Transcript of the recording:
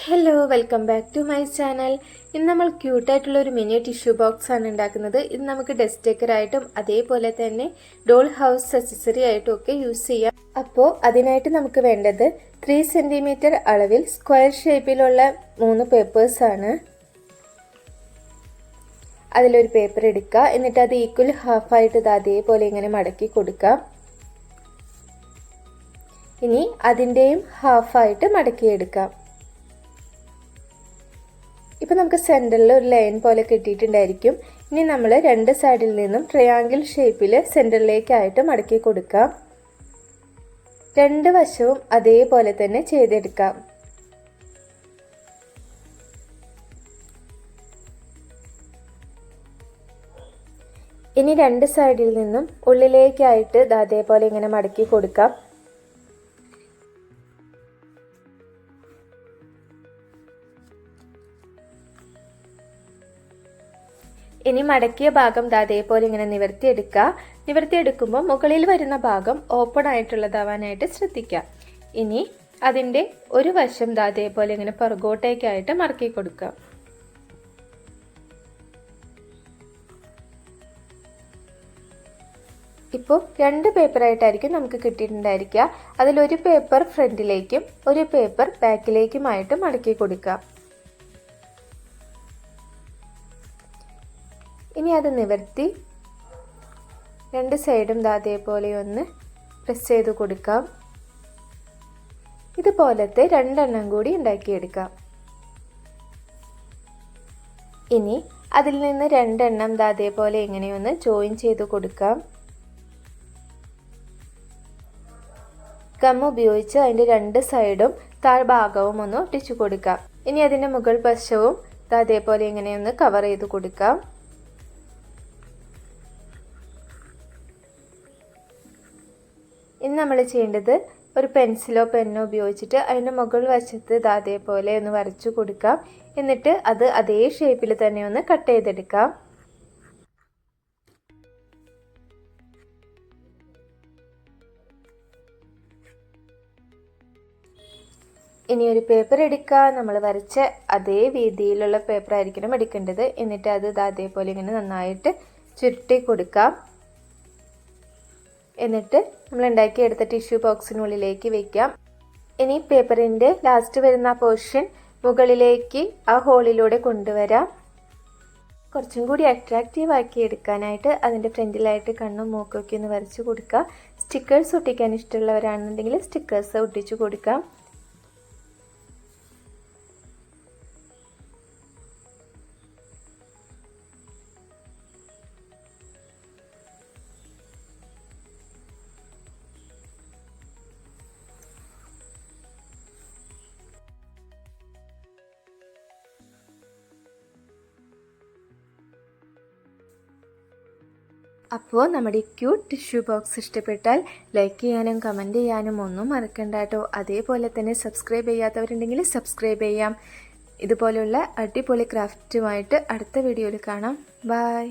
Hello, welcome back to my channel. ഇന്ന് നമ്മൾ ക്യൂട്ടായിട്ടുള്ളൊരു mini tissue box ആണ് ഉണ്ടാക്കുന്നത്. ഇത് നമുക്ക് ഡെസ്ക് ഡെക്കറായിട്ടും അതേപോലെ തന്നെ ഡോൾ ഹൗസ് അക്സസറി ആയിട്ടും ഒക്കെ യൂസ് ചെയ്യാം. അപ്പോൾ അതിനായിട്ട് നമുക്ക് വേണ്ടത് 3 സെൻറ്റിമീറ്റർ അളവിൽ സ്ക്വയർ ഷേപ്പിലുള്ള 3 പേപ്പേഴ്സാണ്. അതിലൊരു പേപ്പർ എടുക്കുക, എന്നിട്ട് അത് ഈക്വൽ ഹാഫായിട്ട് ഇത് അതേപോലെ ഇങ്ങനെ മടക്കി കൊടുക്കാം. ഇനി അതിൻ്റെയും ഹാഫായിട്ട് മടക്കിയെടുക്കാം. ഇപ്പോൾ നമുക്ക് സെൻറ്ററിൽ ഒരു ലൈൻ പോലെ കിട്ടിയിട്ടുണ്ടായിരിക്കും. ഇനി നമ്മൾ 2 സൈഡിൽ നിന്നും ട്രയാങ്കിൾ ഷേപ്പിൽ സെൻറ്ററിലേക്കായിട്ട് മടക്കി കൊടുക്കാം. 2 വശവും അതേപോലെ തന്നെ ചെയ്തെടുക്കാം. ഇനി 2 സൈഡിൽ നിന്നും ഉള്ളിലേക്കായിട്ട് അതേപോലെ ഇങ്ങനെ മടക്കി കൊടുക്കാം. ഇനി മടക്കിയ ഭാഗം അതേപോലെ ഇങ്ങനെ നിവർത്തിയെടുക്കുക. നിവർത്തിയെടുക്കുമ്പോൾ മുകളിൽ വരുന്ന ഭാഗം ഓപ്പൺ ആയിട്ടുള്ളതാവാനായിട്ട് ശ്രദ്ധിക്കുക. ഇനി അതിൻ്റെ ഒരു വശം അതേപോലെ ഇങ്ങനെ പുറകോട്ടേക്കായിട്ട് മടക്കി കൊടുക്കുക. ഇപ്പോൾ 2 പേപ്പറായിട്ടായിരിക്കും നമുക്ക് കിട്ടിയിട്ടുണ്ടായിരിക്കുക. അതിലൊരു പേപ്പർ ഫ്രണ്ടിലേക്കും ഒരു പേപ്പർ ബാക്കിലേക്കുമായിട്ട് മടക്കി കൊടുക്കുക. ഇനി അത് നിവർത്തി 2 സൈഡും അതേപോലെ ഒന്ന് പ്രസ് ചെയ്ത് കൊടുക്കാം. ഇതുപോലത്തെ 2 എണ്ണം കൂടി ഉണ്ടാക്കിയെടുക്കാം. ഇനി അതിൽ നിന്ന് 2 എണ്ണം അതേപോലെ ഇങ്ങനെയൊന്ന് ജോയിൻ ചെയ്ത് കൊടുക്കാം. ഗം ഉപയോഗിച്ച് അതിൻ്റെ 2 സൈഡും താഴ്ഭാഗവും ഒന്ന് ഒട്ടിച്ചു കൊടുക്കാം. ഇനി അതിൻ്റെ മുകൾ വശവും അതേപോലെ ഇങ്ങനെയൊന്ന് കവർ ചെയ്ത് കൊടുക്കാം. ഇനി നമ്മൾ ചെയ്യേണ്ടത് ഒരു പെൻസിലോ പെന്നോ ഉപയോഗിച്ചിട്ട് അതിൻ്റെ മുകൾ വശത്ത് അതേപോലെ ഒന്ന് വരച്ചു കൊടുക്കാം. എന്നിട്ട് അത് അതേ ഷേപ്പിൽ തന്നെ ഒന്ന് കട്ട് ചെയ്തെടുക്കാം. ഇനി ഒരു പേപ്പർ എടുക്കുക. നമ്മൾ വരച്ച അതേ വീതിയിലുള്ള പേപ്പർ ആയിരിക്കണം എടുക്കേണ്ടത്. എന്നിട്ട് അത് അതേപോലെ ഇങ്ങനെ നന്നായിട്ട് ചുരുട്ടി കൊടുക്കാം. എന്നിട്ട് നമ്മൾ ഉണ്ടാക്കിയെടുത്ത ടിഷ്യൂ ബോക്സിനുള്ളിലേക്ക് വെക്കാം. ഇനി പേപ്പറിൻ്റെ ലാസ്റ്റ് വരുന്ന പോർഷൻ മുകളിലേക്ക് ആ ഹോളിലൂടെ കൊണ്ടുവരാം. കുറച്ചും കൂടി അട്രാക്റ്റീവ് ആക്കി എടുക്കാനായിട്ട് അതിൻ്റെ ഫ്രണ്ടിലായിട്ട് കണ്ണും മൂക്കൊക്കെ ഒന്ന് വരച്ച് കൊടുക്കുക. സ്റ്റിക്കേഴ്സ് ഒട്ടിക്കാൻ ഇഷ്ടമുള്ളവരാണെന്നുണ്ടെങ്കിൽ സ്റ്റിക്കേഴ്സ് ഒട്ടിച്ചു കൊടുക്കാം. അപ്പോൾ നമ്മുടെ ക്യൂട്ട് ടിഷ്യൂ ബോക്സ് ഇഷ്ടപ്പെട്ടാൽ ലൈക്ക് ചെയ്യാനും കമൻറ്റ് ചെയ്യാനും ഒന്നും മറക്കണ്ട കേട്ടോ. അതേപോലെ തന്നെ സബ്സ്ക്രൈബ് ചെയ്യാത്തവരുണ്ടെങ്കിൽ സബ്സ്ക്രൈബ് ചെയ്യാം. ഇതുപോലെയുള്ള അടിപൊളി ക്രാഫ്റ്റുമായിട്ട് അടുത്ത വീഡിയോയിൽ കാണാം. ബൈ.